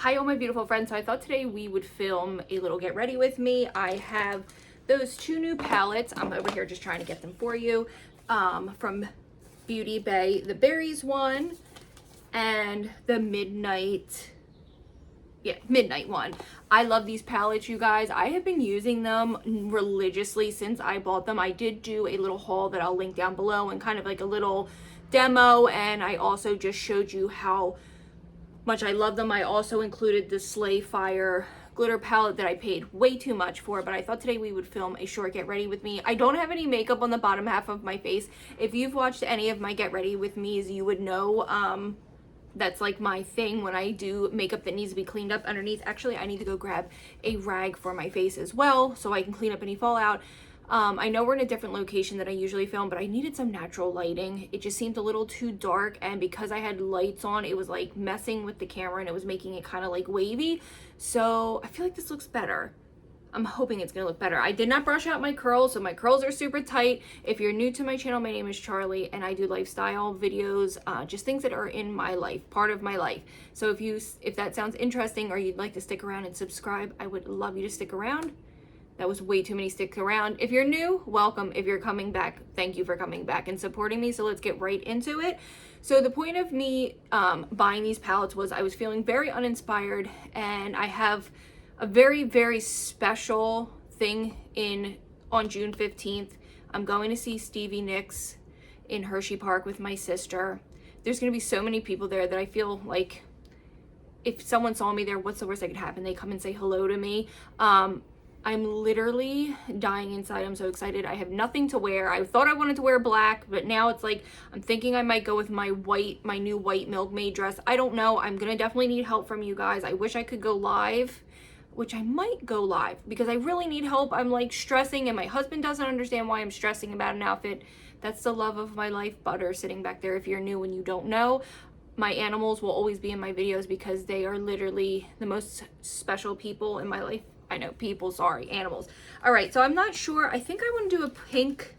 Hi all my beautiful friends. So I thought today we would film a little get ready with me. I have those two new palettes. I'm over here just trying to get them for you, from Beauty Bay, the berries one and the midnight one. I love these palettes, you guys. I have been using them religiously since I bought them. I did do a little haul that I'll link down below and kind of like a little demo, and I also just showed you how much I love them. I also included the Slay Fire glitter palette that I paid way too much for, but I thought today we would film a short get ready with me. I don't have any makeup on the bottom half of my face. If you've watched any of my get ready with me's, you would know that's like my thing when I do makeup that needs to be cleaned up underneath. Actually, I need to go grab a rag for my face as well so I can clean up any fallout. I know we're in a different location than I usually film, but I needed some natural lighting. It just seemed a little too dark, and because I had lights on, it was like messing with the camera and it was making it kind of like wavy. So I feel like this looks better. I'm hoping it's gonna look better. I did not brush out my curls, so my curls are super tight. If you're new to my channel, my name is Charlie, and I do lifestyle videos, just things that are in my life, part of my life. So if that sounds interesting or you'd like to stick around and subscribe, I would love you to stick around. That was way too many sticks around. If you're new, welcome. If you're coming back, thank you for coming back and supporting me. So let's get right into it. So the point of me buying these palettes was I was feeling very uninspired, and I have a very, very special thing on June 15th. I'm going to see Stevie Nicks in Hershey Park with my sister. There's going to be so many people there that I feel like if someone saw me there, what's the worst that could happen? They come and say hello to me. I'm literally dying inside. I'm so excited. I have nothing to wear. I thought I wanted to wear black, but now it's like I'm thinking I might go with my new white milkmaid dress. I don't know. I'm gonna definitely need help from you guys. I wish I could go live, which I might go live because I really need help. I'm like stressing, and my husband doesn't understand why I'm stressing about an outfit. That's the love of my life, Butter, sitting back there. If you're new and you don't know, my animals will always be in my videos because they are literally the most special people in my life. I know, people, sorry, animals. All right, so I'm not sure. I think I want to do a pink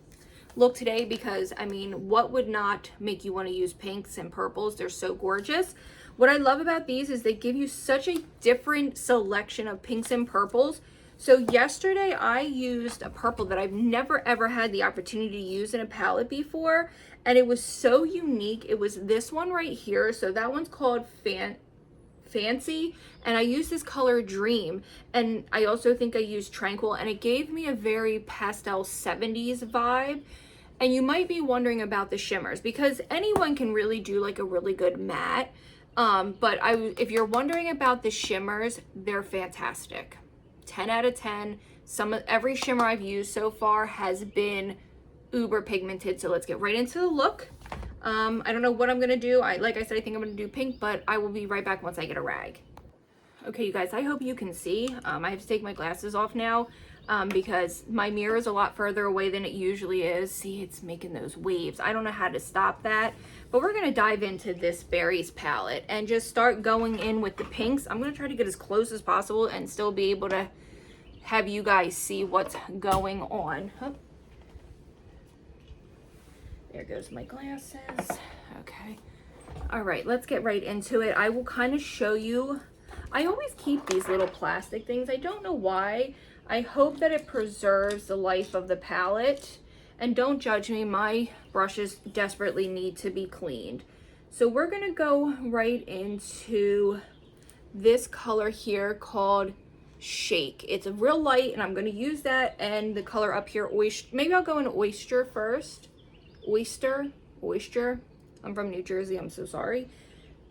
look today because, I mean, what would not make you want to use pinks and purples? They're so gorgeous. What I love about these is they give you such a different selection of pinks and purples. So yesterday I used a purple that I've never ever had the opportunity to use in a palette before, and it was so unique. It was this one right here. So that one's called Fancy, and I used this color Dream, and I also think I used Tranquil, and it gave me a very pastel 70s vibe. And you might be wondering about the shimmers because anyone can really do like a really good matte, but if you're wondering about the shimmers, they're fantastic. 10 out of 10. Every shimmer I've used so far has been uber pigmented. So let's get right into the look. I don't know what I'm gonna do. Like I said, I think I'm gonna do pink, but I will be right back once I get a rag. Okay, you guys, I hope you can see. I have to take my glasses off now because my mirror is a lot further away than it usually is. See, it's making those waves. I don't know how to stop that, but we're gonna dive into this berries palette and just start going in with the pinks. I'm gonna try to get as close as possible and still be able to have you guys see what's going on. There goes my glasses. Okay. All right, let's get right into it. I will kind of show you. I always keep these little plastic things. I don't know why. I hope that it preserves the life of the palette. And don't judge me. My brushes desperately need to be cleaned. So we're going to go right into this color here called Shake. It's a real light, and I'm going to use that and the color up here, Oyster. Maybe I'll go in Oyster first. Oyster. I'm from New Jersey, I'm so sorry.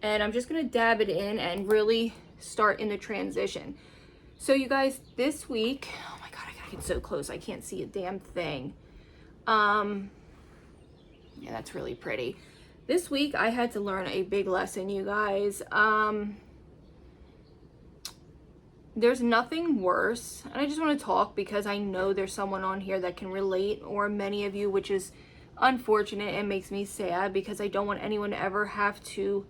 And I'm just gonna dab it in and really start in the transition. So you guys, this week, oh my God, I gotta get so close, I can't see a damn thing. Yeah, that's really pretty. This week I had to learn a big lesson, you guys. There's nothing worse, and I just want to talk because I know there's someone on here that can relate, or many of you, which is unfortunate and makes me sad because I don't want anyone to ever have to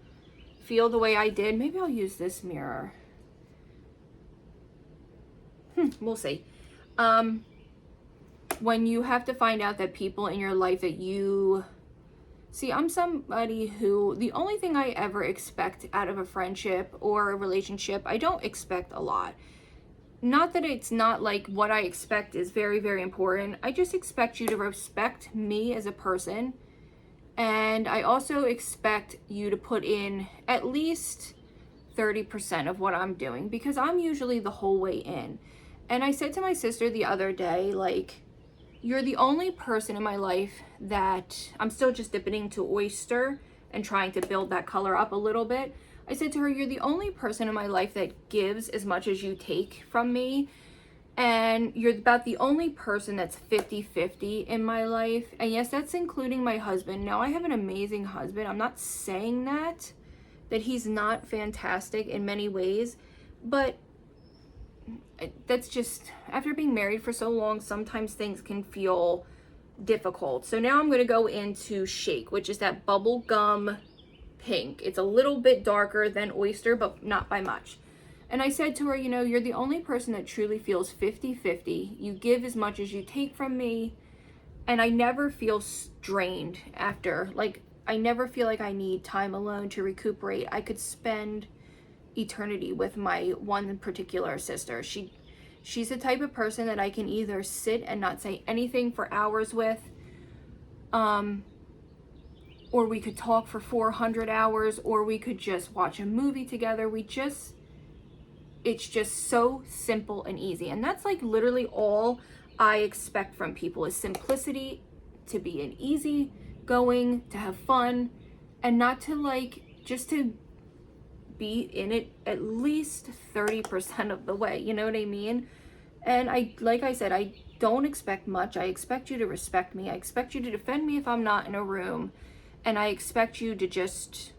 feel the way I did. Maybe I'll use this mirror. We'll see. When you have to find out that people in your life that you See, I'm somebody who, the only thing I ever expect out of a friendship or a relationship, I don't expect a lot. Not that it's not like what I expect is very, very important. I just expect you to respect me as a person. And I also expect you to put in at least 30% of what I'm doing, because I'm usually the whole way in. And I said to my sister the other day, like, you're the only person in my life that I'm still just dipping into oyster and trying to build that color up a little bit. I said to her, you're the only person in my life that gives as much as you take from me. And you're about the only person that's 50-50 in my life. And yes, that's including my husband. Now, I have an amazing husband. I'm not saying that he's not fantastic in many ways, but that's just, after being married for so long, sometimes things can feel difficult. So now I'm going to go into Shake, which is that bubble gum pink. It's a little bit darker than oyster, but not by much. And I said to her, you know, you're the only person that truly feels 50-50. You give as much as you take from me, and I never feel strained after. Like, I never feel like I need time alone to recuperate. I could spend eternity with my one particular sister. She's the type of person that I can either sit and not say anything for hours with, or we could talk for 400 hours, or we could just watch a movie together. It's just so simple and easy. And that's like literally all I expect from people, is simplicity, to be an easy going, to have fun, and not to like, just to be in it at least 30% of the way, you know what I mean? And like I said, I don't expect much. I expect you to respect me. I expect you to defend me if I'm not in a room. And I expect you to just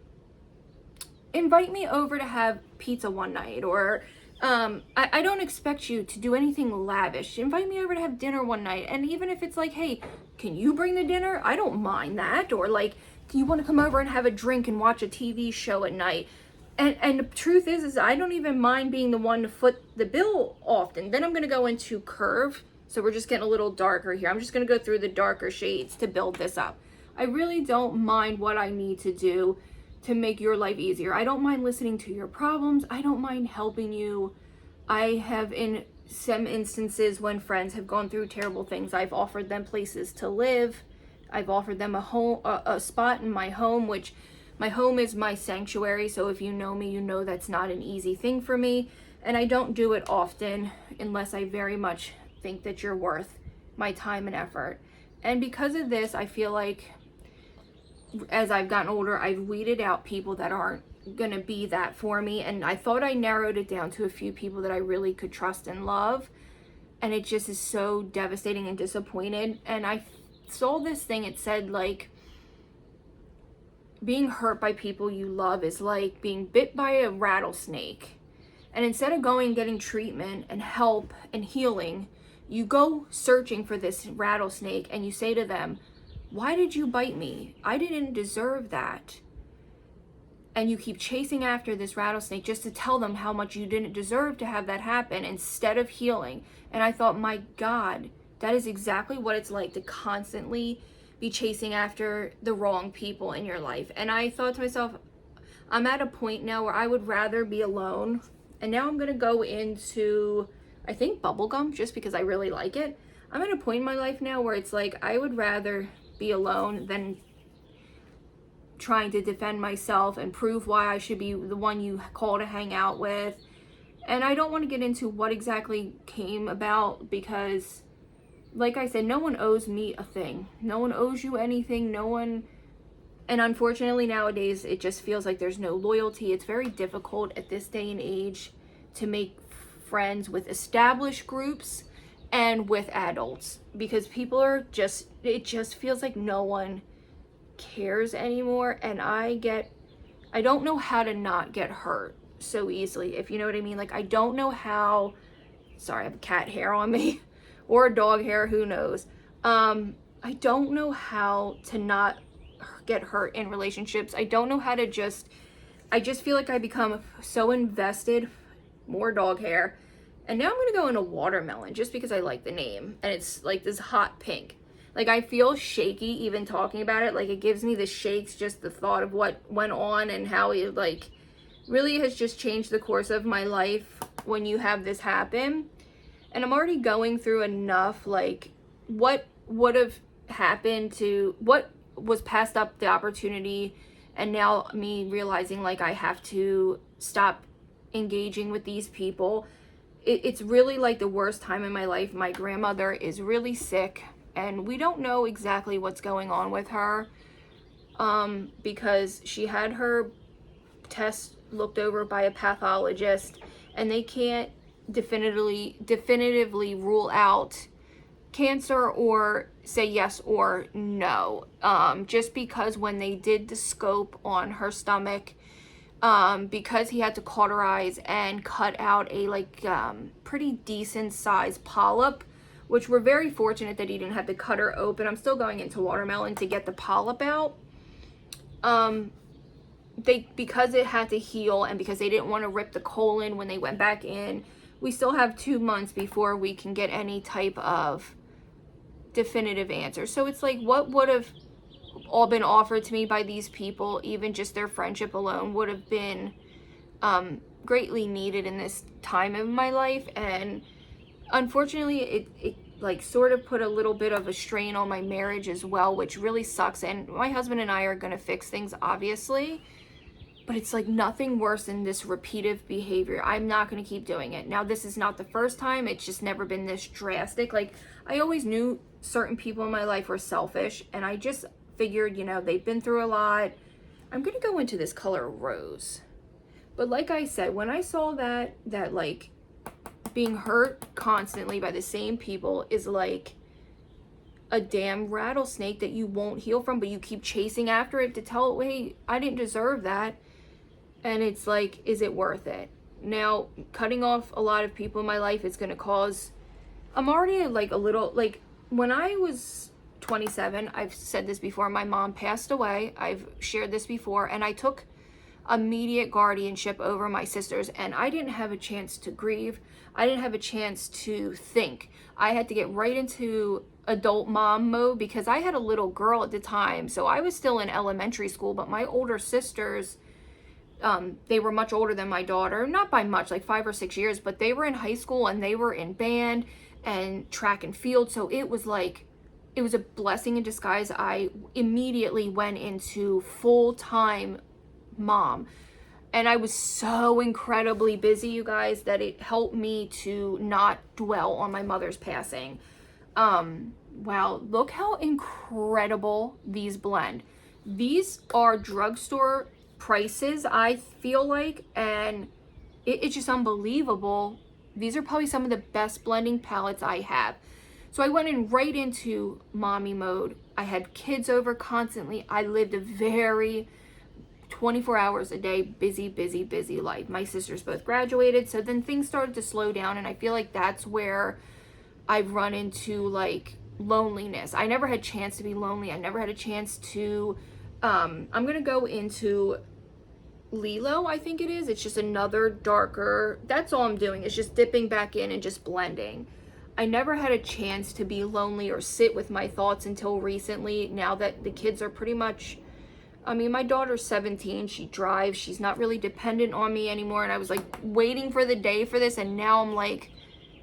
invite me over to have pizza one night, or I don't expect you to do anything lavish. Invite me over to have dinner one night. And even if it's like, hey, can you bring the dinner? I don't mind that. Or like, do you want to come over and have a drink and watch a TV show at night? And the truth is I don't even mind being the one to foot the bill often. Then I'm going to go into Curve. So we're just getting a little darker here. I'm just going to go through the darker shades to build this up. I really don't mind what I need to do to make your life easier. I don't mind listening to your problems. I don't mind helping you. I have, in some instances when friends have gone through terrible things, I've offered them places to live. I've offered them a home, a spot in my home, which my home is my sanctuary. So if you know me, you know that's not an easy thing for me. And I don't do it often unless I very much think that you're worth my time and effort. And because of this, I feel like as I've gotten older, I've weeded out people that aren't gonna be that for me. And I thought I narrowed it down to a few people that I really could trust and love. And it just is so devastating and disappointed. And I saw this thing, it said like, being hurt by people you love is like being bit by a rattlesnake. And instead of going and getting treatment and help and healing, you go searching for this rattlesnake and you say to them, why did you bite me? I didn't deserve that. And you keep chasing after this rattlesnake just to tell them how much you didn't deserve to have that happen instead of healing. And I thought, my God, that is exactly what it's like to constantly be chasing after the wrong people in your life. And I thought to myself, I'm at a point now where I would rather be alone. And now I'm going to go into, I think, bubblegum, just because I really like it. I'm at a point in my life now where it's like, I would rather be alone than trying to defend myself and prove why I should be the one you call to hang out with. And I don't want to get into what exactly came about, because like I said, no one owes me a thing. No one owes you anything. No one. And unfortunately nowadays, it just feels like there's no loyalty. It's very difficult at this day and age to make friends with established groups and with adults, because people are just, it just feels like no one cares anymore. And I don't know how to not get hurt so easily, if you know what I mean. Like, I don't know how, sorry, I have cat hair on me. Or a dog hair, who knows. I don't know how to not get hurt in relationships. I don't know how to I just feel like I become so invested, more dog hair. And now I'm going to go into watermelon just because I like the name. And it's like this hot pink. Like, I feel shaky even talking about it. Like, it gives me the shakes, just the thought of what went on and how it, like, really has just changed the course of my life when you have this happen. And I'm already going through enough, like, what would have happened to, what was passed up the opportunity, and now me realizing, like, I have to stop engaging with these people. It's really, like, the worst time in my life. My grandmother is really sick, and we don't know exactly what's going on with her, because she had her test looked over by a pathologist, and they can't definitively rule out cancer or say yes or no, just because when they did the scope on her stomach, because he had to cauterize and cut out a, like, pretty decent sized polyp, which we're very fortunate that he didn't have to cut her open. I'm still going into watermelon to get the polyp out. Because it had to heal, and because they didn't want to rip the colon when they went back in, we still have 2 months before we can get any type of definitive answer. So it's like, what would have all been offered to me by these people, even just their friendship alone, would have been greatly needed in this time of my life. And unfortunately, it like sort of put a little bit of a strain on my marriage as well, which really sucks. And my husband and I are going to fix things, obviously, but it's like nothing worse than this repeated behavior. I'm not going to keep doing it. Now, this is not the first time. It's just never been this drastic. Like, I always knew certain people in my life were selfish, and I just figured, you know, they've been through a lot. I'm going to go into this color rose. But like I said, when I saw that like being hurt constantly by the same people is like a damn rattlesnake that you won't heal from, but you keep chasing after it to tell it, hey, I didn't deserve that. And it's like, is it worth it? Now, cutting off a lot of people in my life is going to cause, I'm already like a little, like, when I was 27, I've said this before, my mom passed away. I've shared this before, and I took immediate guardianship over my sisters, and I didn't have a chance to grieve. I didn't have a chance to think. I had to get right into adult mom mode because I had a little girl at the time. So I was still in elementary school, but my older sisters, they were much older than my daughter, not by much, like 5 or 6 years, but they were in high school and they were in band and track and field. So it was like, it was a blessing in disguise. I immediately went into full-time mom, and I was so incredibly busy, you guys, that it helped me to not dwell on my mother's passing. Wow, look how incredible these blend. These are drugstore prices, I feel like, and it's just unbelievable. These are probably some of the best blending palettes I have. So I went in right into mommy mode. I had kids over constantly. I lived a very 24 hours a day, busy life. My sisters both graduated, so then things started to slow down, and I feel like that's where I've run into like loneliness. I never had a chance to be lonely. I never had a chance to, I'm gonna go into Lilo, I think it is. It's just another darker, that's all I'm doing. It's just dipping back in and just blending. I never had a chance to be lonely or sit with my thoughts until recently, now that the kids are pretty much, I mean, my daughter's 17, she drives, she's not really dependent on me anymore, and I was like waiting for the day for this, and now I'm like,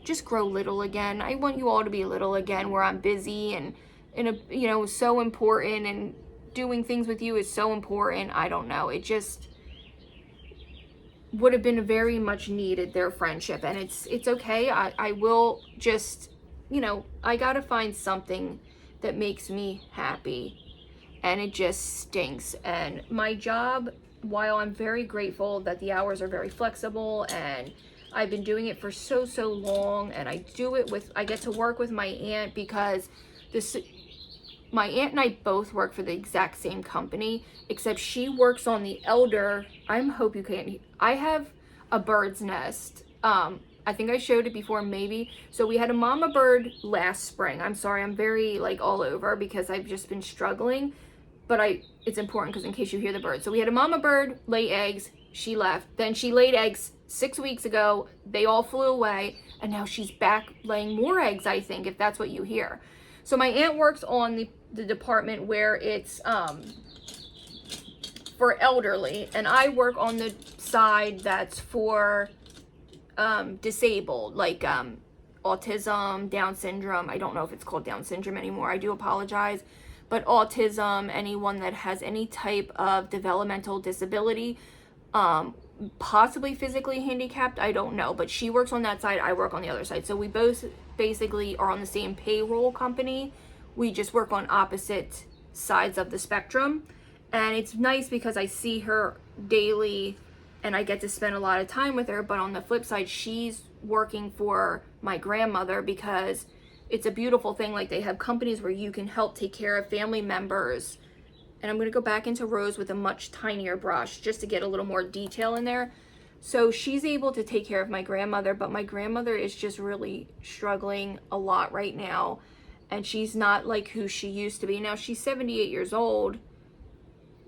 just grow little again. I want you all to be little again, where I'm busy and in a, you know, so important, and doing things with you is so important. I don't know, it just would have been very much needed, their friendship, and it's okay. I will just, you know, I gotta find something that makes me happy, and it just stinks. And my job, while I'm very grateful that the hours are very flexible, and I've been doing it for so long, and I do it with, I get to work with my aunt, because this, my aunt and I both work for the exact same company, except she works on the elder, I hope you can't, I have a bird's nest. I think I showed it before, maybe. So we had a mama bird last spring. I'm sorry, I'm very like all over because I've just been struggling, but it's important because in case you hear the bird. So we had a mama bird lay eggs, she left. Then she laid eggs 6 weeks ago, they all flew away, and now she's back laying more eggs, I think, if that's what you hear. So my aunt works on the department where it's for elderly, and I work on the side that's for disabled, like autism, Down syndrome. I don't know if it's called Down syndrome anymore. I do apologize. But autism, anyone that has any type of developmental disability, possibly physically handicapped, I don't know. But she works on that side, I work on the other side. So we both basically are on the same payroll company. We just work on opposite sides of the spectrum. And it's nice because I see her daily and I get to spend a lot of time with her. But on the flip side, she's working for my grandmother because it's a beautiful thing. Like, they have companies where you can help take care of family members. And I'm going to go back into Rose with a much tinier brush just to get a little more detail in there. So she's able to take care of my grandmother, but my grandmother is just really struggling a lot right now. And she's not like who she used to be. Now, she's 78 years old,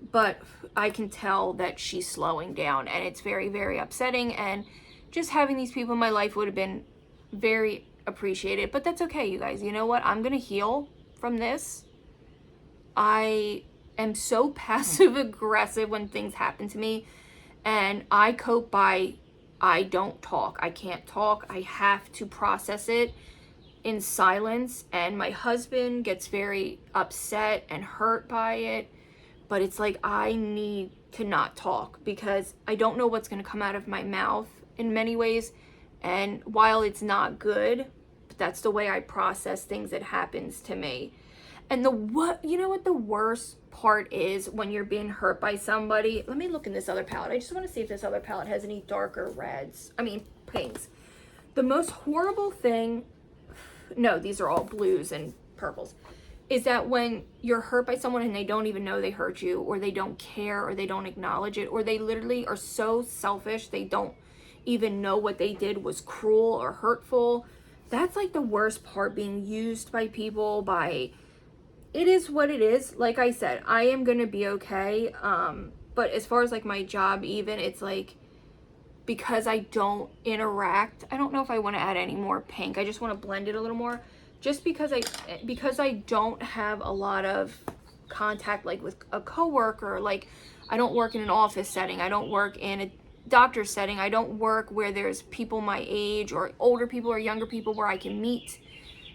but I can tell that she's slowing down, and it's very, very upsetting. And just having these people in my life would have been very appreciated, but that's okay, you guys. You know what? I'm gonna heal from this. I am so passive aggressive when things happen to me, and I cope by I don't talk. I can't talk. I have to process it in silence, and my husband gets very upset and hurt by it. But it's like, I need to not talk because I don't know what's going to come out of my mouth in many ways. And while it's not good, but that's the way I process things that happens to me. And you know what the worst part is when you're being hurt by somebody? Let me look in this other palette. I just want to see if this other palette has any darker pinks. The most horrible thing, no, these are all blues and purples, is that when you're hurt by someone and they don't even know they hurt you, or they don't care, or they don't acknowledge it, or they literally are so selfish they don't even know what they did was cruel or hurtful. That's like the worst part, being used by people. It is what it is. Like I said, I am gonna be okay. But as far as like my job, even, it's like, because I don't interact, I don't know if I want to add any more pink. I just want to blend it a little more. Just because I don't have a lot of contact, like with a coworker. Like, I don't work in an office setting. I don't work in a doctor's setting. I don't work where there's people my age, or older people or younger people, where I can meet.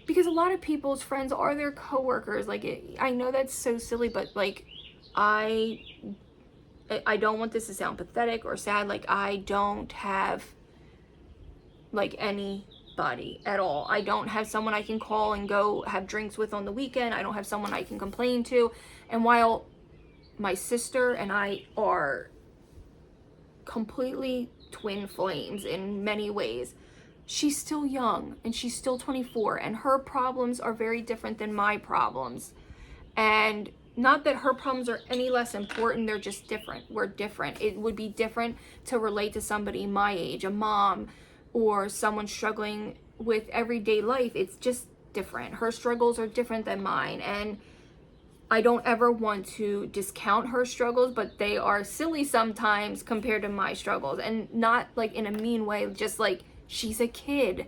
Because a lot of people's friends are their coworkers. Like, I know that's so silly, but like, I don't want this to sound pathetic or sad. Like, I don't have like anybody at all. I don't have someone I can call and go have drinks with on the weekend. I don't have someone I can complain to. And while my sister and I are completely twin flames in many ways, she's still young and she's still 24, and her problems are very different than my problems. And not that her problems are any less important, they're just different. We're different. It would be different to relate to somebody my age, a mom, or someone struggling with everyday life. It's just different. Her struggles are different than mine, and I don't ever want to discount her struggles, but they are silly sometimes compared to my struggles. And not like in a mean way, just like, she's a kid.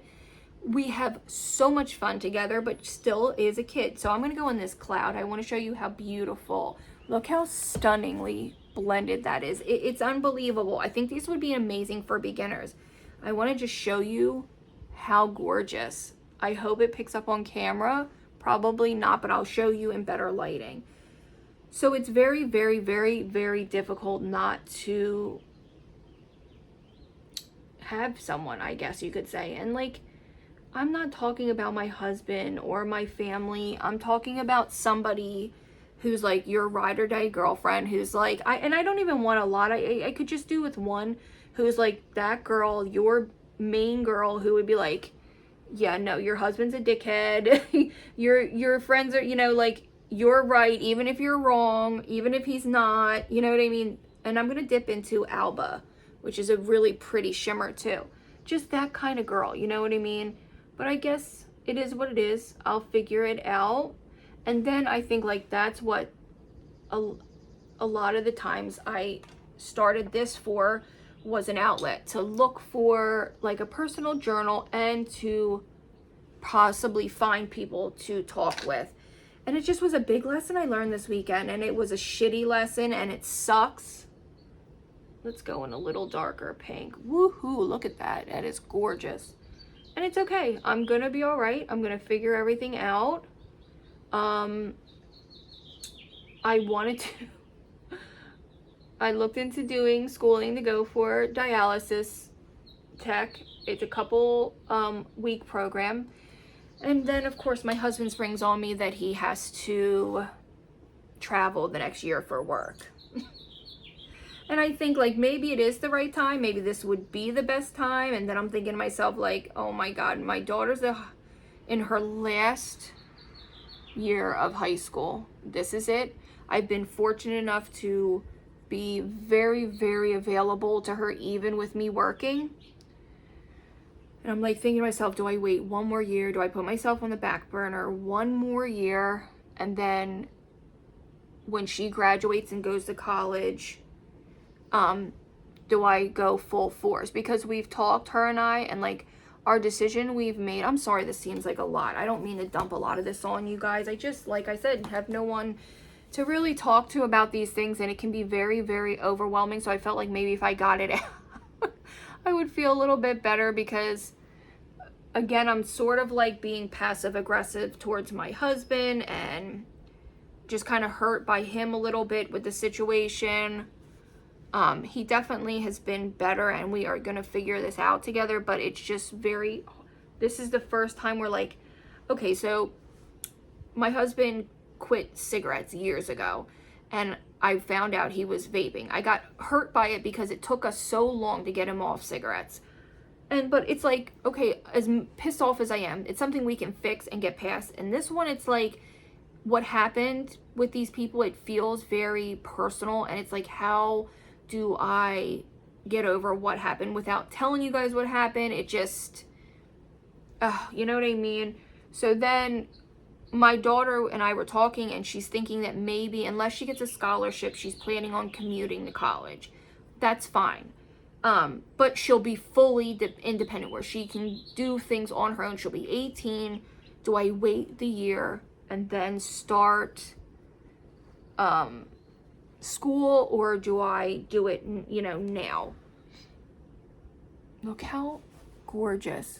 We have so much fun together, but still is a kid. So I'm going to go in this cloud. I want to show you how beautiful. Look how stunningly blended that is. It's unbelievable. I think these would be amazing for beginners. I want to just show you how gorgeous. I hope it picks up on camera. Probably not, but I'll show you in better lighting. So it's very, very, very, very difficult not to have someone, I guess you could say. And like, I'm not talking about my husband or my family. I'm talking about somebody who's like your ride or die girlfriend, who's like, I don't even want a lot. I could just do with one who's like that girl, your main girl, who would be like, yeah, no, your husband's a dickhead. your friends are, like, you're right, even if you're wrong, even if he's not, you know what I mean? And I'm going to dip into Alba, which is a really pretty shimmer too. Just that kind of girl, you know what I mean? But I guess it is what it is. I'll figure it out. And then I think like that's what a lot of the times I started this for, was an outlet to look for like a personal journal and to possibly find people to talk with. And it just was a big lesson I learned this weekend, and it was a shitty lesson, and it sucks. Let's go in a little darker pink. Woohoo, look at that. That is gorgeous. And it's okay. I'm gonna be all right. I'm gonna figure everything out. I looked into doing schooling to go for dialysis tech. It's a couple week program. And then, of course, my husband springs on me that he has to travel the next year for work. And I think, like, maybe it is the right time. Maybe this would be the best time. And then I'm thinking to myself, like, oh my God, my daughter's in her last year of high school. This is it. I've been fortunate enough to be very, very available to her, even with me working. And I'm like thinking to myself, do I wait one more year? Do I put myself on the back burner one more year? And then when she graduates and goes to college, do I go full force? Because we've talked, her and I, and like our decision we've made. I'm sorry this seems like a lot. I don't mean to dump a lot of this on you guys. I just, like I said, have no one to really talk to about these things, and it can be very, very overwhelming. So I felt like maybe if I got it out, I would feel a little bit better, because again, I'm sort of like being passive aggressive towards my husband and just kind of hurt by him a little bit with the situation. He definitely has been better, and we are going to figure this out together, but it's just this is the first time we're like, okay, so my husband quit cigarettes years ago, and I found out he was vaping. I got hurt by it because it took us so long to get him off cigarettes. But it's like, okay, as pissed off as I am, it's something we can fix and get past. And this one, it's like, what happened with these people, it feels very personal. And it's like, how do I get over what happened without telling you guys what happened? It just, you know what I mean? So then my daughter and I were talking, and she's thinking that maybe, unless she gets a scholarship, she's planning on commuting to college. That's fine. But she'll be fully independent, where she can do things on her own. She'll be 18. Do I wait the year and then start school, or do I do it, now? Look how gorgeous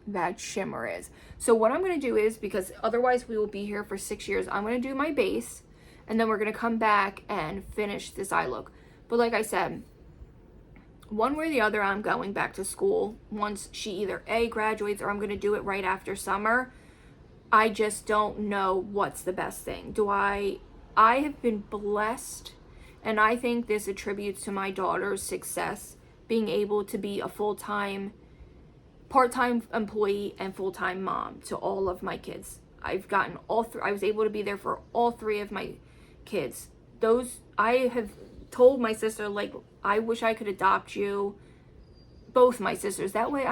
that shimmer is. So what I'm going to do is, because otherwise we will be here for 6 years, I'm going to do my base, and then we're going to come back and finish this eye look. But like I said, one way or the other, I'm going back to school once she either A, graduates, or I'm going to do it right after summer. I just don't know what's the best thing. I have been blessed, and I think this attributes to my daughter's success, being able to be a full-time, part-time employee and full-time mom to all of my kids. I've gotten all three. I was able to be there for all three of my kids. I have told my sister, like, I wish I could adopt you, both my sisters. That way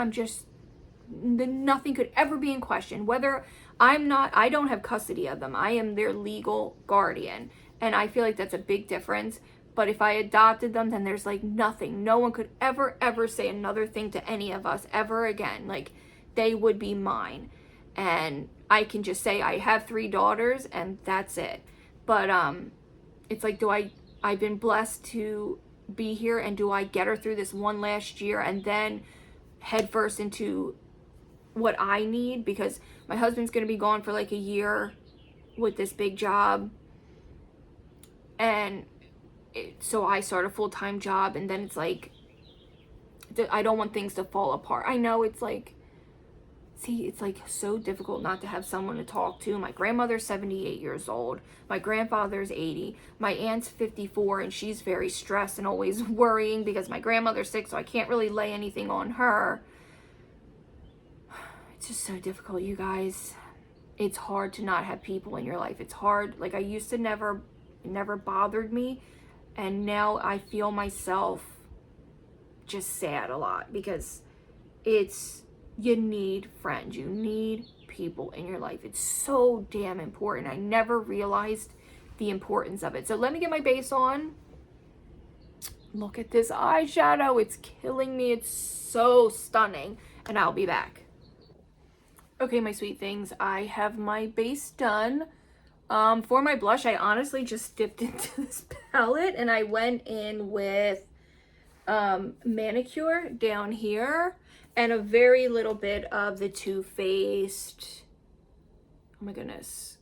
nothing could ever be in question. Whether I don't have custody of them. I am their legal guardian. And I feel like that's a big difference. But if I adopted them, then there's like nothing. No one could ever say another thing to any of us ever again. Like, they would be mine. And I can just say I have 3 daughters, and that's it. But it's like, I've been blessed to be here, and do I get her through this one last year and then head first into what I need? Because my husband's going to be gone for like a year with this big job, and so I start a full-time job, and then it's like, I don't want things to fall apart. I know it's like, it's like so difficult not to have someone to talk to. My grandmother's 78 years old. My grandfather's 80. My aunt's 54, and she's very stressed and always worrying because my grandmother's sick, so I can't really lay anything on her. It's just so difficult, you guys. It's hard to not have people in your life. It's hard. Like, I used to it never bothered me, and now I feel myself just sad a lot, because you need friends. You need people in your life. It's so damn important. I never realized the importance of it. So let me get my base on. Look at this eyeshadow. It's killing me. It's so stunning. And I'll be back. Okay, my sweet things, I have my base done. For my blush, I honestly just dipped into this palette and I went in with manicure down here and a very little bit of the Too Faced, oh my goodness,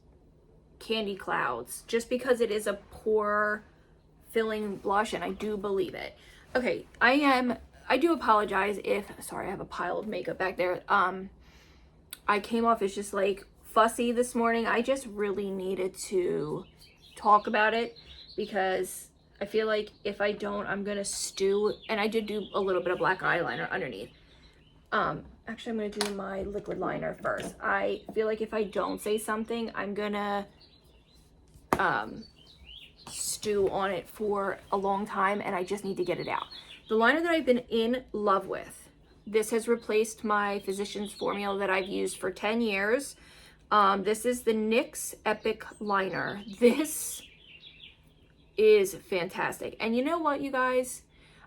Candy Clouds, just because it is a pore filling blush and I do believe it. Okay, I do apologize if, sorry, I have a pile of makeup back there. I came off as just like fussy this morning. I just really needed to talk about it because I feel like if I don't, I'm gonna stew. And I did do a little bit of black eyeliner underneath. Actually, I'm gonna do my liquid liner first. I feel like if I don't say something, I'm gonna stew on it for a long time and I just need to get it out. The liner that I've been in love with, this has replaced my Physicians Formula that I've used for 10 years. This is the NYX Epic Liner. This is fantastic. And you know what, you guys?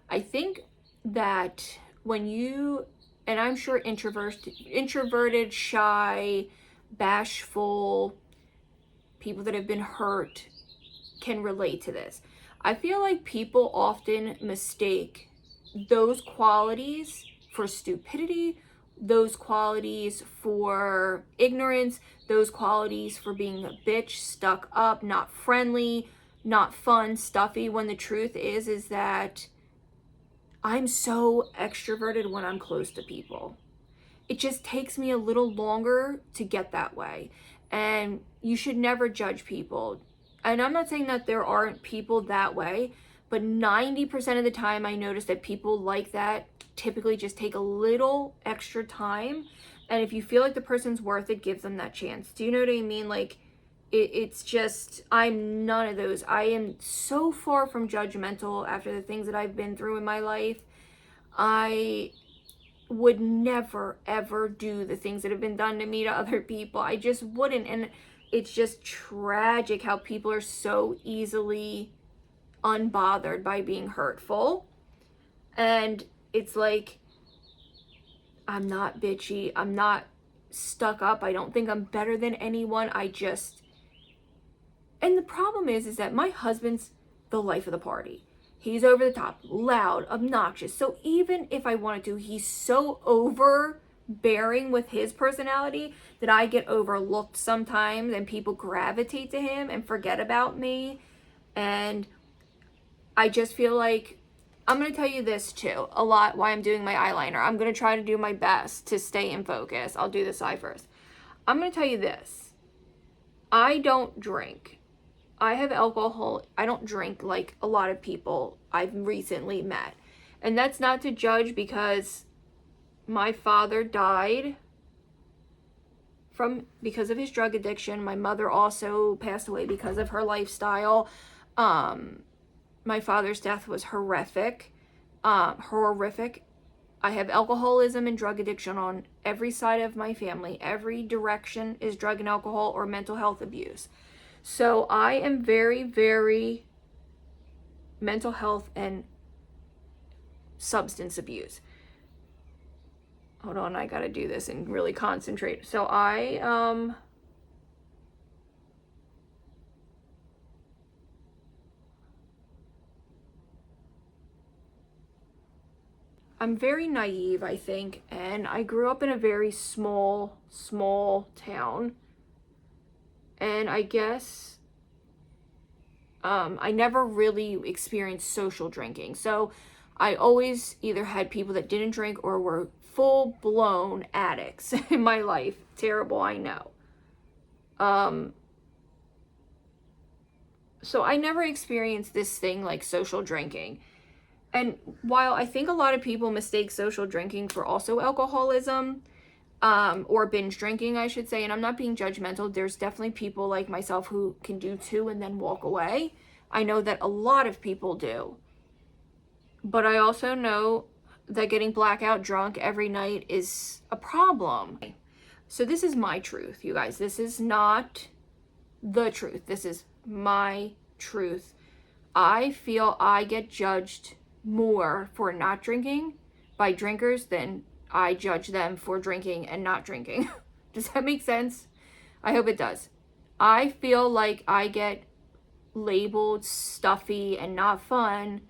I think that when you, and I'm sure introverted, shy, bashful, people that have been hurt can relate to this. I feel like people often mistake those qualities for stupidity, those qualities for ignorance, those qualities for being a bitch, stuck up, not friendly, not fun, stuffy, when the truth is that I'm so extroverted when I'm close to people. It just takes me a little longer to get that way. And you should never judge people. And I'm not saying that there aren't people that way, but 90% of the time I notice that people like that typically just take a little extra time. And if you feel like the person's worth it, give them that chance. Do you know what I mean? Like, it's just, I'm none of those. I am so far from judgmental after the things that I've been through in my life. I would never, ever do the things that have been done to me to other people. I just wouldn't. And it's just tragic how people are so easily unbothered by being hurtful. And it's like, I'm not bitchy. I'm not stuck up. I don't think I'm better than anyone. And the problem is that my husband's the life of the party. He's over the top, loud, obnoxious. So even if I wanted to, he's so overbearing with his personality that I get overlooked sometimes and people gravitate to him and forget about me. And I just feel like, I'm going to tell you this too, a lot why I'm doing my eyeliner. I'm going to try to do my best to stay in focus. I'll do this eye first. I'm going to tell you this. I don't drink. I have alcohol. I don't drink like a lot of people I've recently met. And that's not to judge because my father died because of his drug addiction. My mother also passed away because of her lifestyle. My father's death was horrific. Horrific. I have alcoholism and drug addiction on every side of my family. Every direction is drug and alcohol or mental health abuse. So I am very, very mental health and substance abuse. Hold on, I gotta do this and really concentrate. So I'm very naive, I think, and I grew up in a very small town. And I guess I never really experienced social drinking. So I always either had people that didn't drink or were full-blown addicts in my life. Terrible, I know. So I never experienced this thing like social drinking. And while I think a lot of people mistake social drinking for also alcoholism, or binge drinking, I should say, and I'm not being judgmental, there's definitely people like myself who can do two and then walk away. I know that a lot of people do. But I also know that getting blackout drunk every night is a problem. So this is my truth, you guys. This is not the truth. This is my truth. I feel I get judged more for not drinking by drinkers than I judge them for drinking and not drinking. Does that make sense? I hope it does. I feel like I get labeled stuffy and not fun,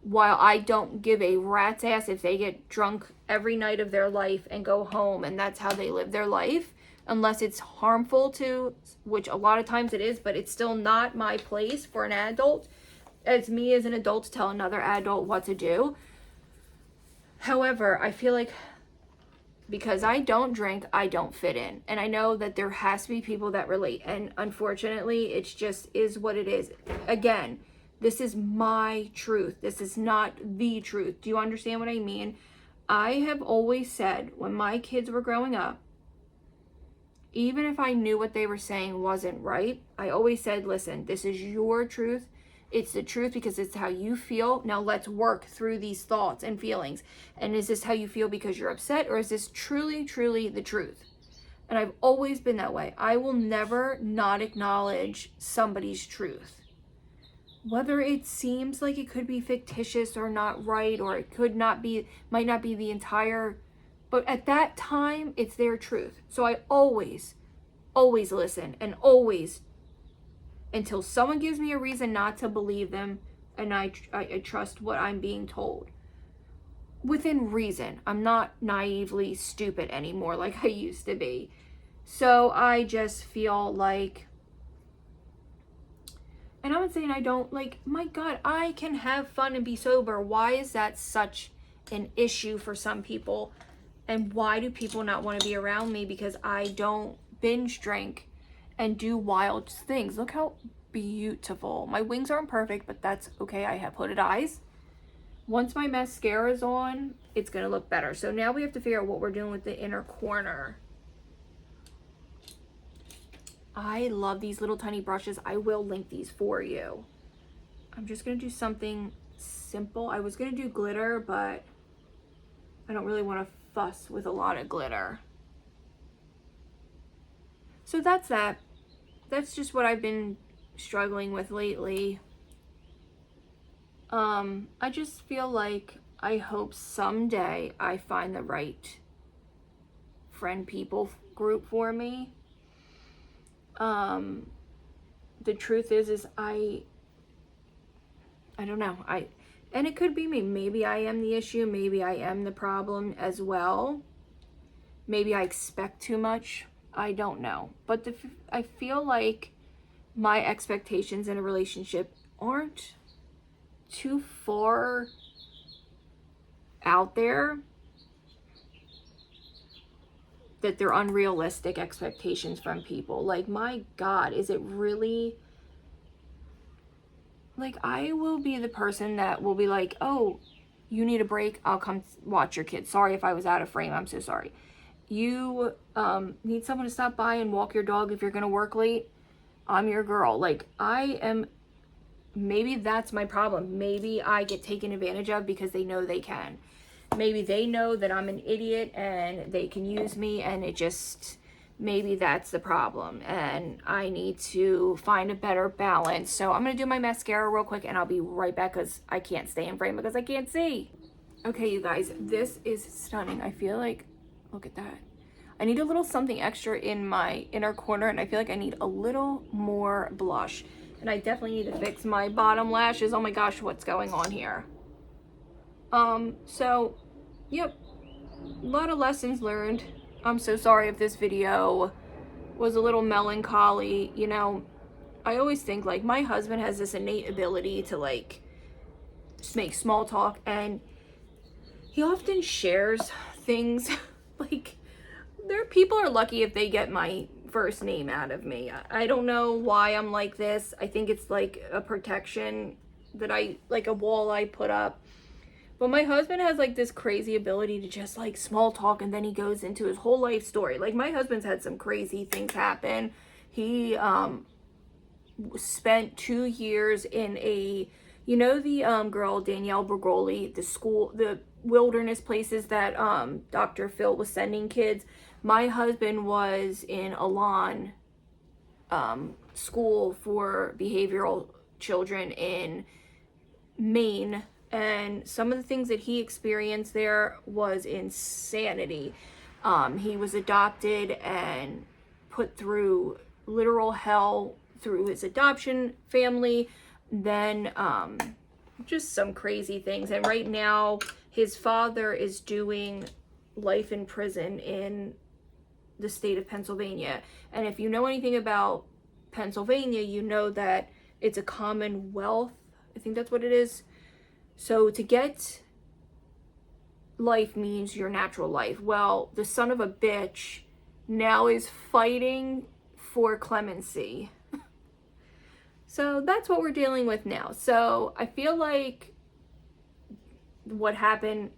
while I don't give a rat's ass if they get drunk every night of their life and go home and that's how they live their life, unless it's harmful to, which a lot of times it is, but it's still not my place for an adult, as me as an adult, to tell another adult what to do. However, I feel like because I don't drink, I don't fit in. And I know that there has to be people that relate. And unfortunately, it just is what it is. Again, this is my truth. This is not the truth. Do you understand what I mean? I have always said, when my kids were growing up, even if I knew what they were saying wasn't right, I always said, listen, this is your truth. It's the truth because it's how you feel. Now let's work through these thoughts and feelings. And is this how you feel because you're upset, or is this truly, truly the truth? And I've always been that way. I will never not acknowledge somebody's truth. Whether it seems like it could be fictitious or not right, or it could not be, might not be the entire, but at that time, it's their truth. So I always listen, and always, until someone gives me a reason not to believe them, and I trust what I'm being told. Within reason. I'm not naively stupid anymore like I used to be. So I just feel like, and I'm not saying I don't, like, my God, I can have fun and be sober. Why is that such an issue for some people? And why do people not want to be around me? Because I don't binge drink and do wild things. Look how beautiful. My wings aren't perfect, but that's okay. I have hooded eyes. Once my mascara is on, it's going to look better. So now we have to figure out what we're doing with the inner corner. I love these little tiny brushes. I will link these for you. I'm just going to do something simple. I was going to do glitter, but I don't really want to fuss with a lot of glitter. So that's that. That's just what I've been struggling with lately. I just feel like I hope someday I find the right friend people group for me. The truth is I don't know. And it could be me. Maybe I am the issue. Maybe I am the problem as well. Maybe I expect too much. I don't know. But I feel like my expectations in a relationship aren't too far out there that they're unrealistic expectations from people. Like, my God, is it really? Like, I will be the person that will be like, oh, you need a break? I'll come watch your kids. Sorry if I was out of frame. I'm so sorry. You need someone to stop by and walk your dog if you're going to work late? I'm your girl. Like, maybe that's my problem. Maybe I get taken advantage of because they know they can. Maybe they know that I'm an idiot and they can use me, and maybe that's the problem. And I need to find a better balance. So I'm going to do my mascara real quick and I'll be right back because I can't stay in frame because I can't see. Okay, you guys, this is stunning. I feel like, look at that. I need a little something extra in my inner corner, and I feel like I need a little more blush. And I definitely need to fix my bottom lashes. Oh my gosh, what's going on here? So, yep, a lot of lessons learned. I'm so sorry if this video was a little melancholy. You know, I always think, like, my husband has this innate ability to, like, just make small talk, and he often shares things. Like, people are lucky if they get my first name out of me. I don't know why I'm like this. I think it's like a protection that like a wall I put up. But my husband has like this crazy ability to just like small talk, and then he goes into his whole life story. Like, my husband's had some crazy things happen. He spent 2 years in the girl Danielle Bergoli, the wilderness places that Dr. Phil was sending kids. My husband was in Elan school for behavioral children in Maine, and some of the things that he experienced there was insanity. He was adopted and put through literal hell through his adoption family. Then just some crazy things. And right now, his father is doing life in prison in the state of Pennsylvania. And if you know anything about Pennsylvania, you know that it's a commonwealth. I think that's what it is. So to get life means your natural life. Well, the son of a bitch now is fighting for clemency. So that's what we're dealing with now. So I feel like what happened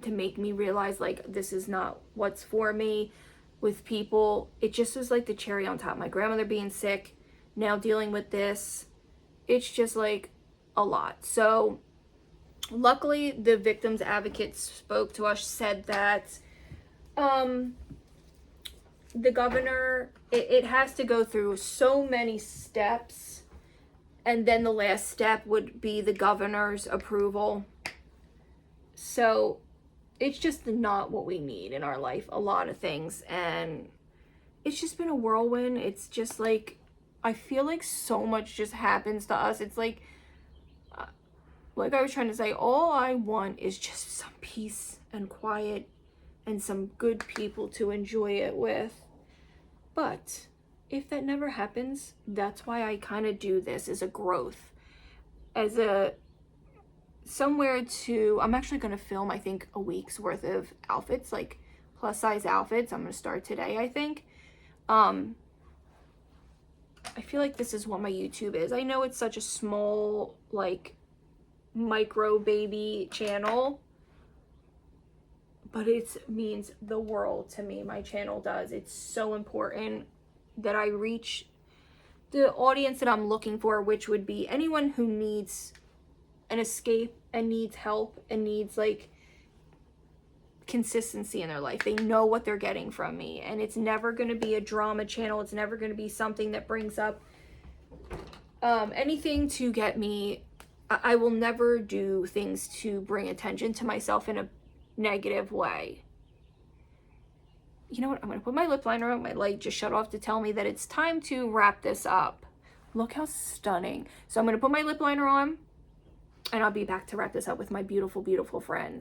to make me realize like this is not what's for me with people, it just was like the cherry on top. My grandmother being sick, now dealing with this, it's just like a lot. So luckily the victims advocates spoke to us, said that the governor, it has to go through so many steps, and then the last step would be the governor's approval. So it's just not what we need in our life, a lot of things. And it's just been a whirlwind. It's just like, I feel like so much just happens to us. It's like I was trying to say, all I want is just some peace and quiet and some good people to enjoy it with. But if that never happens, that's why I kind of do this as a growth, as a somewhere to, I'm actually going to film, I think, a week's worth of outfits, like plus size outfits. I'm going to start today, I think. I feel like this is what my YouTube is. I know it's such a small, like, micro baby channel, but it means the world to me. My channel does. It's so important that I reach the audience that I'm looking for, which would be anyone who needs an escape and needs help and needs like consistency in their life. They know what they're getting from me, and it's never going to be a drama channel. It's never going to be something that brings up anything to get me. I will never do things to bring attention to myself in a negative way. You know what? I'm going to put my lip liner on. My light just shut off to tell me that it's time to wrap this up. Look how stunning. So I'm going to put my lip liner on, and I'll be back to wrap this up with my beautiful, beautiful friend.